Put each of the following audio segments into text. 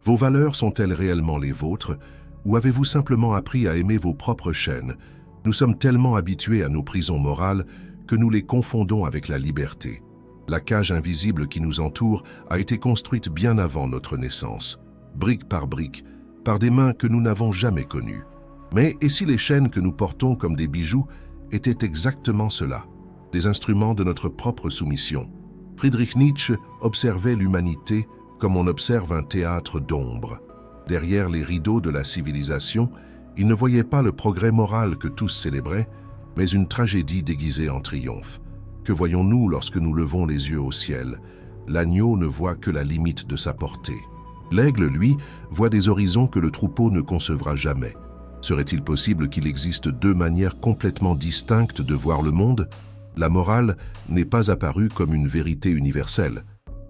Vos valeurs sont-elles réellement les vôtres, ou avez-vous simplement appris à aimer vos propres chaînes? Nous sommes tellement habitués à nos prisons morales que nous les confondons avec la liberté. La cage invisible qui nous entoure a été construite bien avant notre naissance, brique, par des mains que nous n'avons jamais connues. Mais et si les chaînes que nous portons comme des bijoux étaient exactement cela, des instruments de notre propre soumission? Friedrich Nietzsche observait l'humanité comme on observe un théâtre d'ombre. Derrière les rideaux de la civilisation, il ne voyait pas le progrès moral que tous célébraient, mais une tragédie déguisée en triomphe. Que voyons-nous lorsque nous levons les yeux au ciel? L'agneau ne voit que la limite de sa portée. L'aigle, lui, voit des horizons que le troupeau ne concevra jamais. Serait-il possible qu'il existe deux manières complètement distinctes de voir le monde? La morale n'est pas apparue comme une vérité universelle,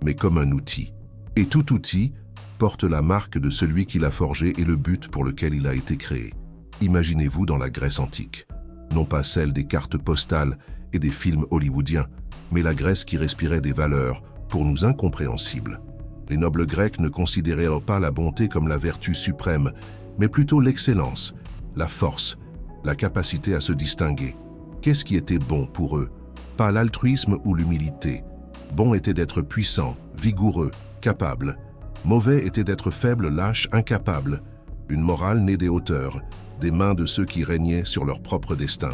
mais comme un outil. Et tout outil porte la marque de celui qui l'a forgé et le but pour lequel il a été créé. Imaginez-vous dans la Grèce antique. Non pas celle des cartes postales et des films hollywoodiens, mais la Grèce qui respirait des valeurs, pour nous incompréhensibles. Les nobles grecs ne considéraient pas la bonté comme la vertu suprême, mais plutôt l'excellence, la force, la capacité à se distinguer. Qu'est-ce qui était bon pour eux? Pas l'altruisme ou l'humilité. Bon était d'être puissant, vigoureux, capable. Mauvais était d'être faible, lâche, incapable. Une morale née des hauteurs, des mains de ceux qui régnaient sur leur propre destin.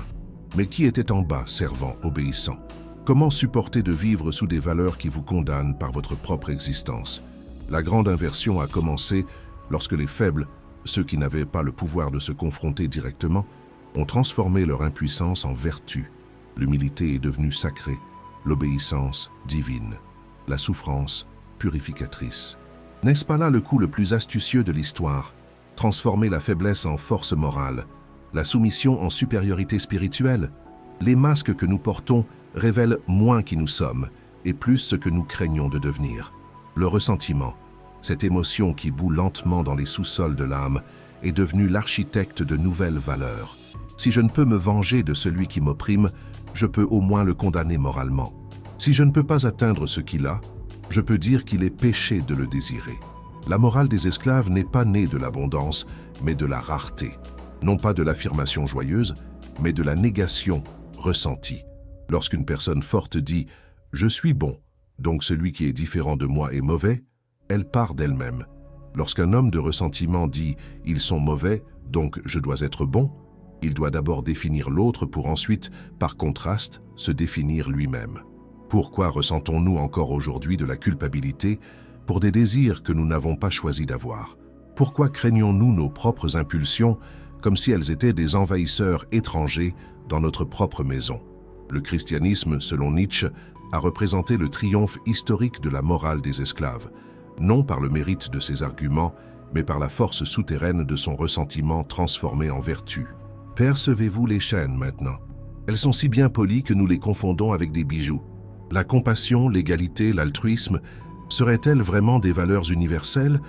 Mais qui était en bas, servant, obéissant? Comment supporter de vivre sous des valeurs qui vous condamnent par votre propre existence? La grande inversion a commencé lorsque les faibles, ceux qui n'avaient pas le pouvoir de se confronter directement, ont transformé leur impuissance en vertu. L'humilité est devenue sacrée, l'obéissance divine, la souffrance purificatrice. N'est-ce pas là le coup le plus astucieux de l'histoire? Transformer la faiblesse en force morale, la soumission en supériorité spirituelle. Les masques que nous portons révèlent moins qui nous sommes et plus ce que nous craignons de devenir. Le ressentiment, cette émotion qui bout lentement dans les sous-sols de l'âme, est devenue l'architecte de nouvelles valeurs. Si je ne peux me venger de celui qui m'opprime, je peux au moins le condamner moralement. Si je ne peux pas atteindre ce qu'il a, je peux dire qu'il est péché de le désirer. La morale des esclaves n'est pas née de l'abondance, mais de la rareté. Non pas de l'affirmation joyeuse, mais de la négation ressentie. Lorsqu'une personne forte dit « je suis bon », donc celui qui est différent de moi est mauvais, elle part d'elle-même. Lorsqu'un homme de ressentiment dit « ils sont mauvais, donc je dois être bon », il doit d'abord définir l'autre pour ensuite, par contraste, se définir lui-même. Pourquoi ressentons-nous encore aujourd'hui de la culpabilité pour des désirs que nous n'avons pas choisi d'avoir? Pourquoi craignons-nous nos propres impulsions comme si elles étaient des envahisseurs étrangers dans notre propre maison? Le christianisme, selon Nietzsche, a représenté le triomphe historique de la morale des esclaves, non par le mérite de ses arguments, mais par la force souterraine de son ressentiment transformé en vertu. Percevez-vous les chaînes maintenant? Elles sont si bien polies que nous les confondons avec des bijoux. La compassion, l'égalité, l'altruisme seraient-elles vraiment des valeurs universelles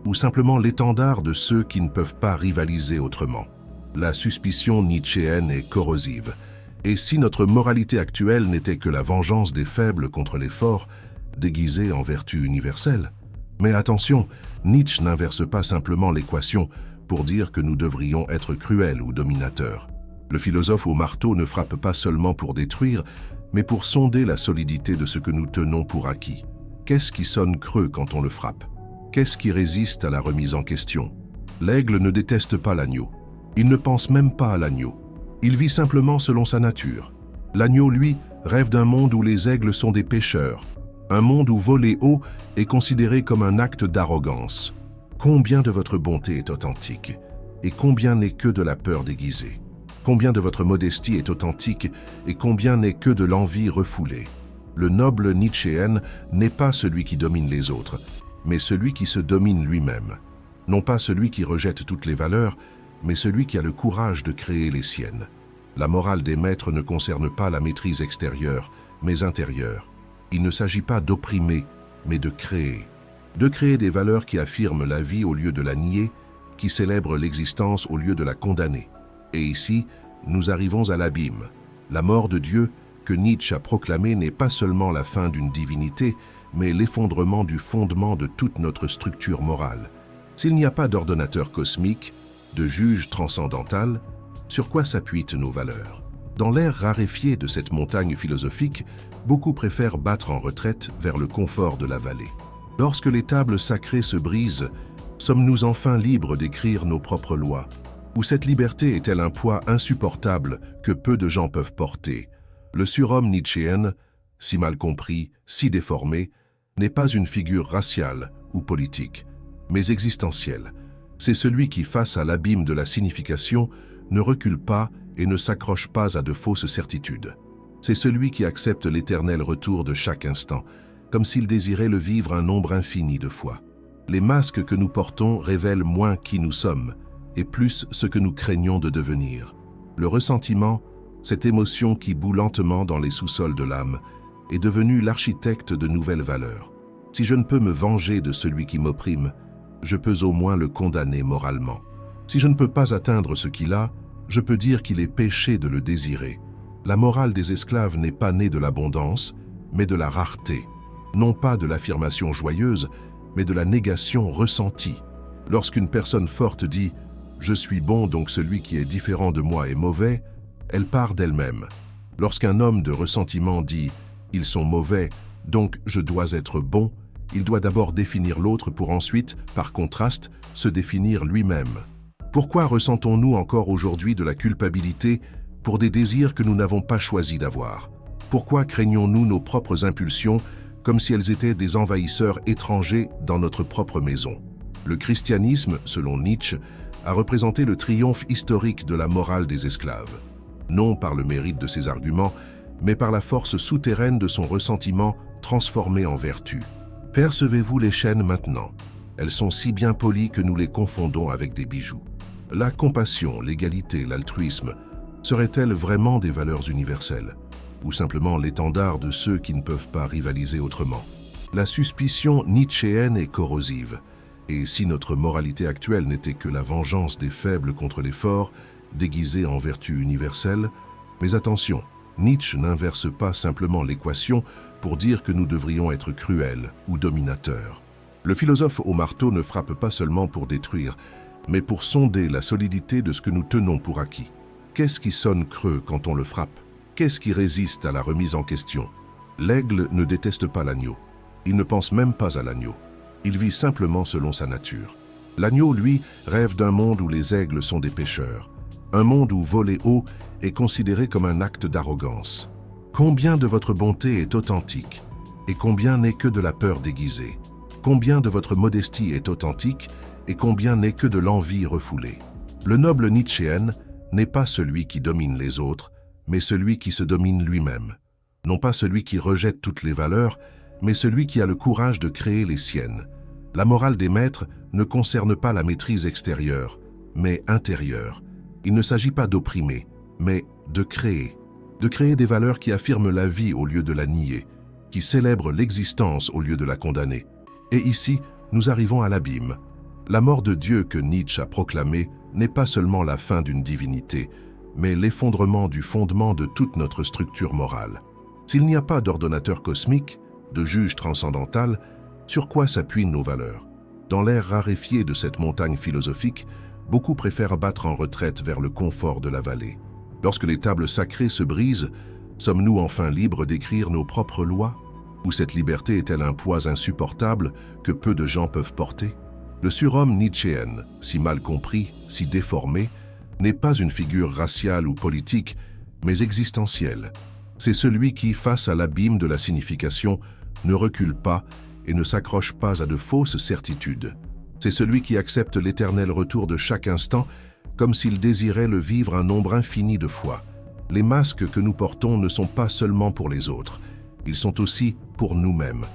ou simplement l'étendard de ceux qui ne peuvent pas rivaliser autrement? La suspicion nietzschéenne est corrosive. Et si notre moralité actuelle n'était que la vengeance des faibles contre les forts, déguisée en vertu universelle? Mais attention, Nietzsche n'inverse pas simplement l'équation pour dire que nous devrions être cruels ou dominateurs. Le philosophe au marteau ne frappe pas seulement pour détruire, mais pour sonder la solidité de ce que nous tenons pour acquis. Qu'est-ce qui sonne creux quand on le frappe? Qu'est-ce qui résiste à la remise en question? L'aigle ne déteste pas l'agneau. Il ne pense même pas à l'agneau. Il vit simplement selon sa nature. L'agneau, lui, rêve d'un monde où les aigles sont des pêcheurs, un monde où voler haut est considéré comme un acte d'arrogance. Combien de votre bonté est authentique et combien n'est que de la peur déguisée? Combien de votre modestie est authentique et combien n'est que de l'envie refoulée? Le noble nietzschéen n'est pas celui qui domine les autres, mais celui qui se domine lui-même. Non pas celui qui rejette toutes les valeurs, mais celui qui a le courage de créer les siennes. La morale des maîtres ne concerne pas la maîtrise extérieure, mais intérieure. Il ne s'agit pas d'opprimer, mais de créer. De créer des valeurs qui affirment la vie au lieu de la nier, qui célèbrent l'existence au lieu de la condamner. Et ici, nous arrivons à l'abîme. La mort de Dieu, que Nietzsche a proclamée, n'est pas seulement la fin d'une divinité, mais l'effondrement du fondement de toute notre structure morale. S'il n'y a pas d'ordonnateur cosmique, de juge transcendantal, sur quoi s'appuient nos valeurs? Dans l'ère raréfiée de cette montagne philosophique, beaucoup préfèrent battre en retraite vers le confort de la vallée. Lorsque les tables sacrées se brisent, sommes-nous enfin libres d'écrire nos propres lois? Ou cette liberté est-elle un poids insupportable que peu de gens peuvent porter? Le surhomme nietzschéen, si mal compris, si déformé, n'est pas une figure raciale ou politique, mais existentielle. C'est celui qui, face à l'abîme de la signification, ne recule pas et ne s'accroche pas à de fausses certitudes. C'est celui qui accepte l'éternel retour de chaque instant, comme s'il désirait le vivre un nombre infini de fois. Les masques que nous portons révèlent moins qui nous sommes, et plus ce que nous craignons de devenir. Le ressentiment, cette émotion qui bout lentement dans les sous-sols de l'âme, est devenue l'architecte de nouvelles valeurs. Si je ne peux me venger de celui qui m'opprime, je peux au moins le condamner moralement. Si je ne peux pas atteindre ce qu'il a, je peux dire qu'il est péché de le désirer. La morale des esclaves n'est pas née de l'abondance, mais de la rareté. Non pas de l'affirmation joyeuse, mais de la négation ressentie. Lorsqu'une personne forte dit « Je suis bon, donc celui qui est différent de moi est mauvais », elle part d'elle-même. Lorsqu'un homme de ressentiment dit « Ils sont mauvais, donc je dois être bon », il doit d'abord définir l'autre pour ensuite, par contraste, se définir lui-même. Pourquoi ressentons-nous encore aujourd'hui de la culpabilité pour des désirs que nous n'avons pas choisi d'avoir? Pourquoi craignons-nous nos propres impulsions comme si elles étaient des envahisseurs étrangers dans notre propre maison? Le christianisme, selon Nietzsche, a représenté le triomphe historique de la morale des esclaves. Non par le mérite de ses arguments, mais par la force souterraine de son ressentiment transformé en vertu. Percevez-vous les chaînes maintenant? Elles sont si bien polies que nous les confondons avec des bijoux. La compassion, l'égalité, l'altruisme, seraient-elles vraiment des valeurs universelles? Ou simplement l'étendard de ceux qui ne peuvent pas rivaliser autrement? La suspicion nietzschéenne est corrosive, et si notre moralité actuelle n'était que la vengeance des faibles contre les forts, déguisée en vertu universelle, mais attention, Nietzsche n'inverse pas simplement l'équation pour dire que nous devrions être cruels ou dominateurs. Le philosophe au marteau ne frappe pas seulement pour détruire, mais pour sonder la solidité de ce que nous tenons pour acquis. Qu'est-ce qui sonne creux quand on le frappe? Qu'est-ce qui résiste à la remise en question? L'aigle ne déteste pas l'agneau. Il ne pense même pas à l'agneau. Il vit simplement selon sa nature. L'agneau, lui, rêve d'un monde où les aigles sont des pêcheurs. Un monde où voler haut est considéré comme un acte d'arrogance. Combien de votre bonté est authentique et combien n'est que de la peur déguisée? Combien de votre modestie est authentique et combien n'est que de l'envie refoulée? Le noble nietzschéen n'est pas celui qui domine les autres, mais celui qui se domine lui-même. Non pas celui qui rejette toutes les valeurs, mais celui qui a le courage de créer les siennes. La morale des maîtres ne concerne pas la maîtrise extérieure, mais intérieure. Il ne s'agit pas d'opprimer, mais de créer. De créer des valeurs qui affirment la vie au lieu de la nier, qui célèbrent l'existence au lieu de la condamner. Et ici, nous arrivons à l'abîme. La mort de Dieu que Nietzsche a proclamée n'est pas seulement la fin d'une divinité, mais l'effondrement du fondement de toute notre structure morale. S'il n'y a pas d'ordonnateur cosmique, de juge transcendantal, sur quoi s'appuient nos valeurs? Dans l'ère raréfiée de cette montagne philosophique, beaucoup préfèrent battre en retraite vers le confort de la vallée. Lorsque les tables sacrées se brisent, sommes-nous enfin libres d'écrire nos propres lois? Ou cette liberté est-elle un poids insupportable que peu de gens peuvent porter? Le surhomme nietzschéen, si mal compris, si déformé, n'est pas une figure raciale ou politique, mais existentielle. C'est celui qui, face à l'abîme de la signification, ne recule pas et ne s'accroche pas à de fausses certitudes. C'est celui qui accepte l'éternel retour de chaque instant comme s'il désirait le vivre un nombre infini de fois. Les masques que nous portons ne sont pas seulement pour les autres, ils sont aussi pour nous-mêmes.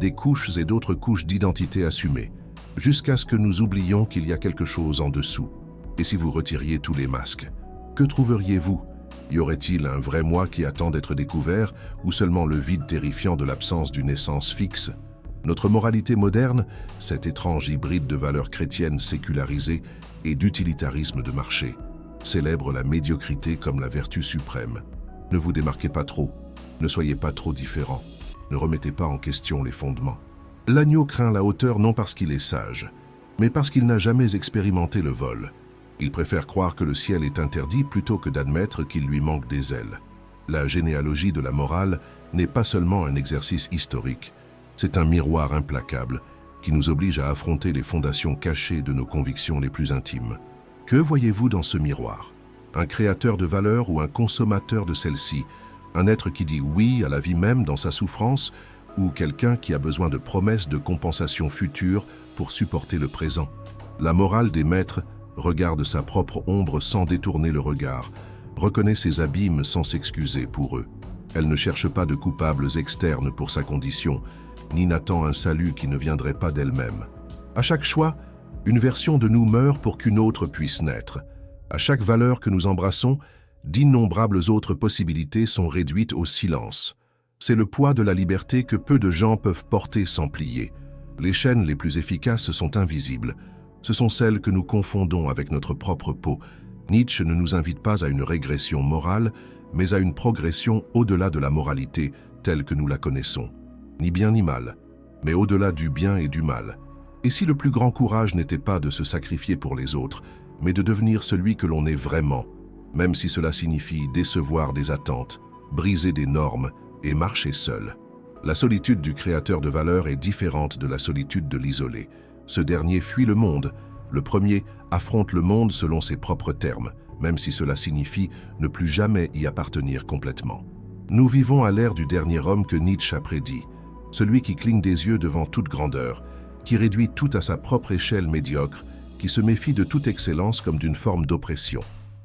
Des couches et d'autres couches d'identité assumées, jusqu'à ce que nous oublions qu'il y a quelque chose en dessous. Et si vous retiriez tous les masques, que trouveriez-vous? Y aurait-il un vrai moi qui attend d'être découvert ou seulement le vide terrifiant de l'absence d'une essence fixe? Notre moralité moderne, cet étrange hybride de valeurs chrétiennes sécularisées et d'utilitarisme de marché, célèbre la médiocrité comme la vertu suprême. Ne vous démarquez pas trop, ne soyez pas trop différents, ne remettez pas en question les fondements. L'agneau craint la hauteur non parce qu'il est sage, mais parce qu'il n'a jamais expérimenté le vol. Il préfère croire que le ciel est interdit plutôt que d'admettre qu'il lui manque des ailes. La généalogie de la morale n'est pas seulement un exercice historique, c'est un miroir implacable qui nous oblige à affronter les fondations cachées de nos convictions les plus intimes. Que voyez-vous dans ce miroir? Un créateur de valeurs ou un consommateur de celle-ci? Un être qui dit oui à la vie même dans sa souffrance ou quelqu'un qui a besoin de promesses de compensation future pour supporter le présent? La morale des maîtres regarde sa propre ombre sans détourner le regard, reconnaît ses abîmes sans s'excuser pour eux. Elle ne cherche pas de coupables externes pour sa condition, ni n'attend un salut qui ne viendrait pas d'elle-même. À chaque choix, une version de nous meurt pour qu'une autre puisse naître. À chaque valeur que nous embrassons, d'innombrables autres possibilités sont réduites au silence. C'est le poids de la liberté que peu de gens peuvent porter sans plier. Les chaînes les plus efficaces sont invisibles. Ce sont celles que nous confondons avec notre propre peau. Nietzsche ne nous invite pas à une régression morale, mais à une progression au-delà de la moralité telle que nous la connaissons. Ni bien ni mal, mais au-delà du bien et du mal. Et si le plus grand courage n'était pas de se sacrifier pour les autres, mais de devenir celui que l'on est vraiment, même si cela signifie décevoir des attentes, briser des normes et marcher seul. La solitude du créateur de valeur est différente de la solitude de l'isolé. Ce dernier fuit le monde. Le premier affronte le monde selon ses propres termes, même si cela signifie ne plus jamais y appartenir complètement. Nous vivons à l'ère du dernier homme que Nietzsche a prédit, celui qui cligne des yeux devant toute grandeur, qui réduit tout à sa propre échelle médiocre, qui se méfie de toute excellence comme d'une forme d'oppression.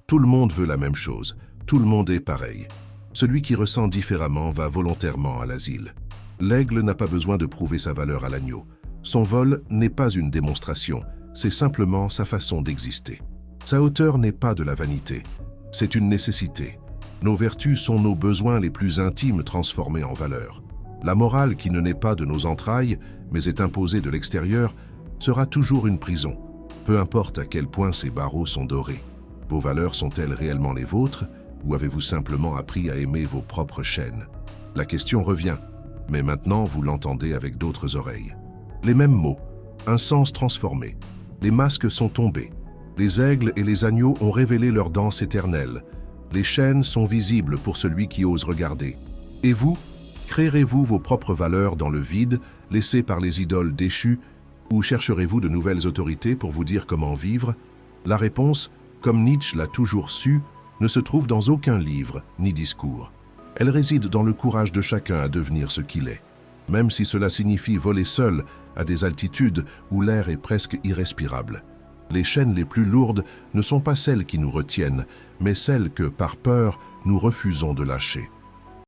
Tout le monde veut la même chose, tout le monde est pareil. Celui qui ressent différemment va volontairement à l'asile. L'aigle n'a pas besoin de prouver sa valeur à l'agneau. Son vol n'est pas une démonstration, c'est simplement sa façon d'exister. Sa hauteur n'est pas de la vanité, c'est une nécessité. Nos vertus sont nos besoins les plus intimes transformés en valeur. La morale qui ne naît pas de nos entrailles, mais est imposée de l'extérieur, sera toujours une prison, peu importe à quel point ses barreaux sont dorés. Vos valeurs sont-elles réellement les vôtres, ou avez-vous simplement appris à aimer vos propres chaînes? La question revient, mais maintenant vous l'entendez avec d'autres oreilles. Les mêmes mots, un sens transformé. Les masques sont tombés. Les aigles et les agneaux ont révélé leur danse éternelle. Les chaînes sont visibles pour celui qui ose regarder. Et vous, créerez-vous vos propres valeurs dans le vide, laissées par les idoles déchues, ou chercherez-vous de nouvelles autorités pour vous dire comment vivre? La réponse, comme Nietzsche l'a toujours su, ne se trouve dans aucun livre ni discours. Elle réside dans le courage de chacun à devenir ce qu'il est, même si cela signifie voler seul à des altitudes où l'air est presque irrespirable. Les chaînes les plus lourdes ne sont pas celles qui nous retiennent, mais celles que, par peur, nous refusons de lâcher.